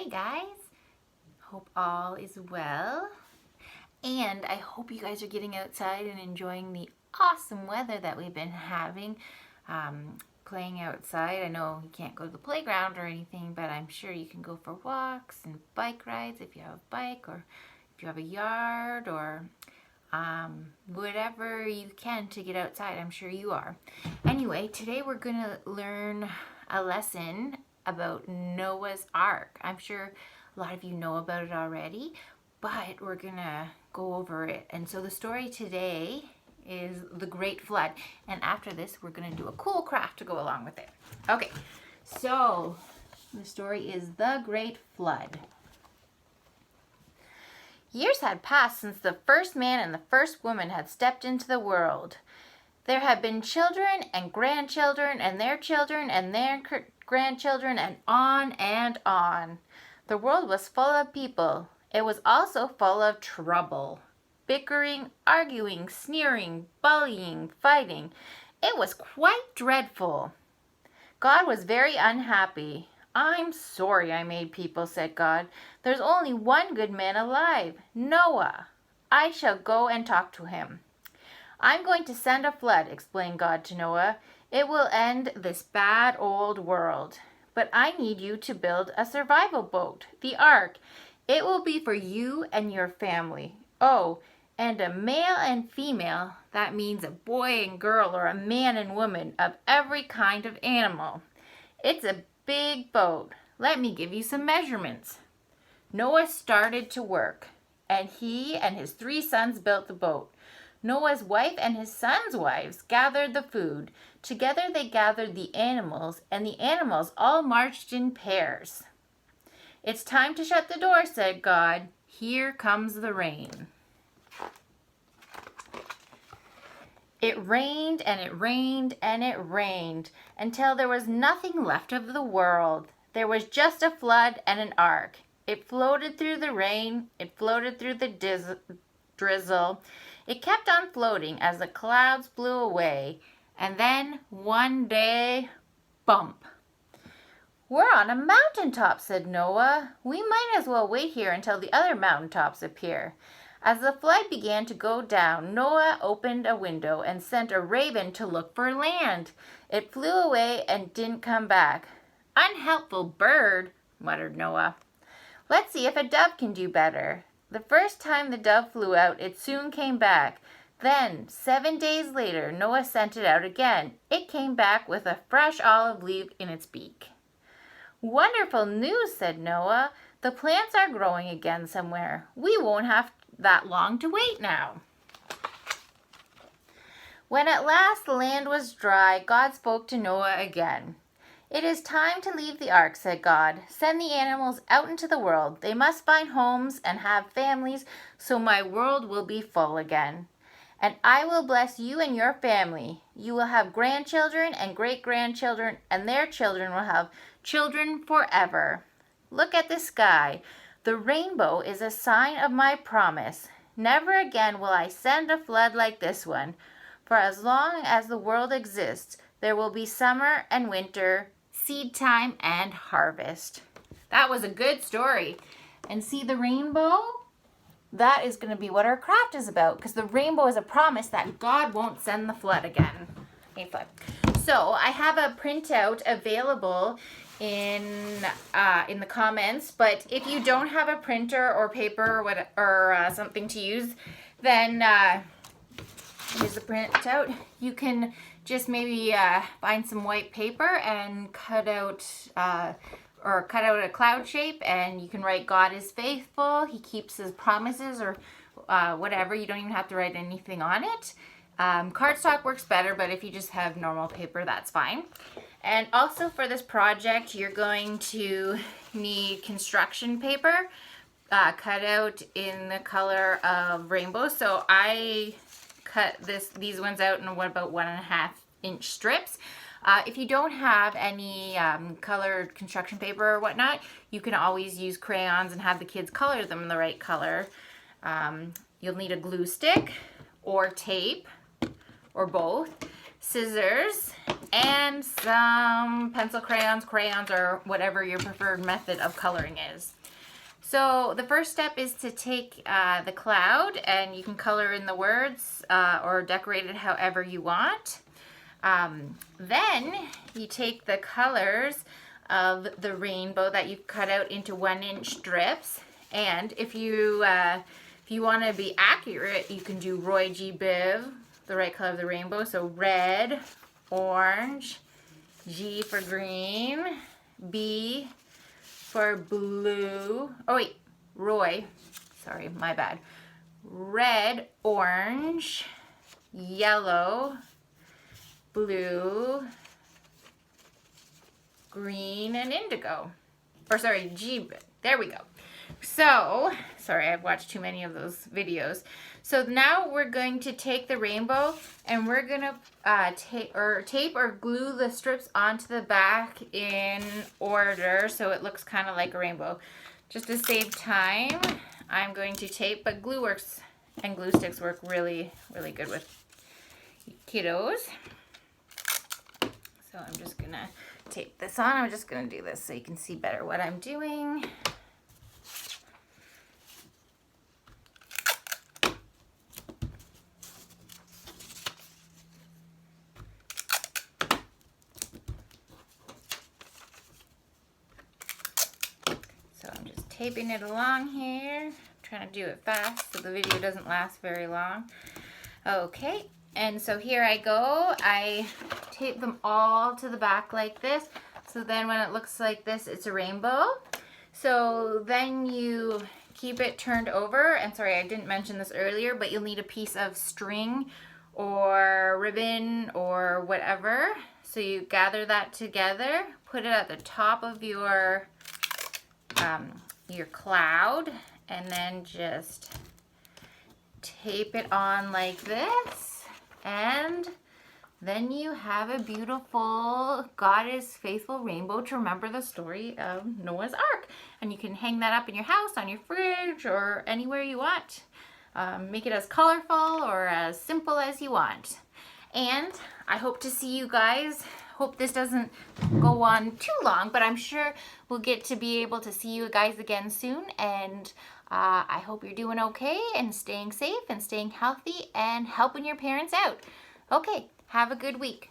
Hey guys, hope all is well, and I hope you guys are getting outside and enjoying the awesome weather that we've been having. Playing outside. I know you can't go to the playground or anything, but I'm sure you can go for walks and bike rides if you have a bike, or if you have a yard, or whatever you can to get outside. I'm sure you are. Anyway, today we're going to learn a lesson about Noah's Ark. I'm sure a lot of you know about it already, but we're going to go over it. And so the story today is the Great Flood. And after this, we're going to do a cool craft to go along with it. Okay, so the story is the Great Flood. Years had passed since the first man and the first woman had stepped into the world. There had been children and grandchildren and their grandchildren and on and on. The world was full of people. It was also full of trouble. Bickering, arguing, sneering, bullying, fighting. It was quite dreadful. God was very unhappy. "I'm sorry I made people," said God. "There's only one good man alive, Noah. I shall go and talk to him." "I'm going to send a flood," explained God to Noah. "It will end this bad old world. But I need you to build a survival boat, the ark. It will be for you and your family. Oh, and a male and female, that means a boy and girl or a man and woman of every kind of animal. It's a big boat. Let me give you some measurements." Noah started to work, and he and his 3 sons built the boat. Noah's wife and his sons' wives gathered the food. Together they gathered the animals, and the animals all marched in pairs. "It's time to shut the door," said God. "Here comes the rain." It rained and it rained and it rained until there was nothing left of the world. There was just a flood and an ark. It floated through the rain. It floated through the drizzle. It kept on floating as the clouds blew away. And then one day, bump. "We're on a mountaintop," said Noah. "We might as well wait here until the other mountaintops appear." As the flood began to go down, Noah opened a window and sent a raven to look for land. It flew away and didn't come back. "Unhelpful bird," muttered Noah. "Let's see if a dove can do better." The first time the dove flew out, it soon came back. Then, 7 days later, Noah sent it out again. It came back with a fresh olive leaf in its beak. "Wonderful news," said Noah. "The plants are growing again somewhere. We won't have that long to wait now." When at last the land was dry, God spoke to Noah again. "It is time to leave the ark," said God. "Send the animals out into the world. They must find homes and have families, so my world will be full again. And I will bless you and your family. You will have grandchildren and great-grandchildren, and their children will have children forever. Look at the sky. The rainbow is a sign of my promise. Never again will I send a flood like this one. For as long as the world exists, there will be summer and winter, seed time and harvest." That was a good story. And see the rainbow? That is going to be what our craft is about, because the rainbow is a promise that God won't send the flood again. So I have a printout available in the comments, but if you don't have a printer or paper or something to use, then here's the printout. You can just maybe find some white paper and cut out a cloud shape, and you can write "God is faithful, he keeps his promises," or whatever. You don't even have to write anything on it. Cardstock works better, but if you just have normal paper, that's fine. And also for this project, you're going to need construction paper cut out in the color of rainbow. So I cut these ones out in about 1.5-inch strips. If you don't have any colored construction paper or whatnot, you can always use crayons and have the kids color them the right color. You'll need a glue stick or tape or both. scissors, and some pencil crayons, or whatever your preferred method of coloring is. So the first step is to take the cloud, and you can color in the words or decorate it however you want. Then you take the colors of the rainbow that you've cut out into 1-inch strips, and if you want to be accurate, you can do Roy G. Biv, the right color of the rainbow. So red, orange, G for green, B for blue. Oh wait, Roy, sorry, my bad. Red, orange, yellow, blue, green, and indigo. Or sorry, G, there we go. So, sorry, I've watched too many of those videos. So now we're going to take the rainbow and we're gonna tape or glue the strips onto the back in order so it looks kind of like a rainbow. Just to save time, I'm going to tape, but glue works and glue sticks work really, really good with kiddos. So I'm just gonna tape this on. I'm just gonna do this so you can see better what I'm doing. So I'm just taping it along here. I'm trying to do it fast so the video doesn't last very long. Okay, and so here I go. I tape them all to the back like this. So then when it looks like this, it's a rainbow. So then you keep it turned over. And sorry, I didn't mention this earlier, but you'll need a piece of string or ribbon or whatever. So you gather that together, put it at the top of your cloud, and then just tape it on like this, and then you have a beautiful God is faithful rainbow to remember the story of Noah's Ark. And you can hang that up in your house, on your fridge, or anywhere you want. Make it as colorful or as simple as you want. And I hope to see you guys. Hope this doesn't go on too long, but I'm sure we'll get to be able to see you guys again soon. And I hope you're doing okay and staying safe and staying healthy and helping your parents out. Okay, have a good week.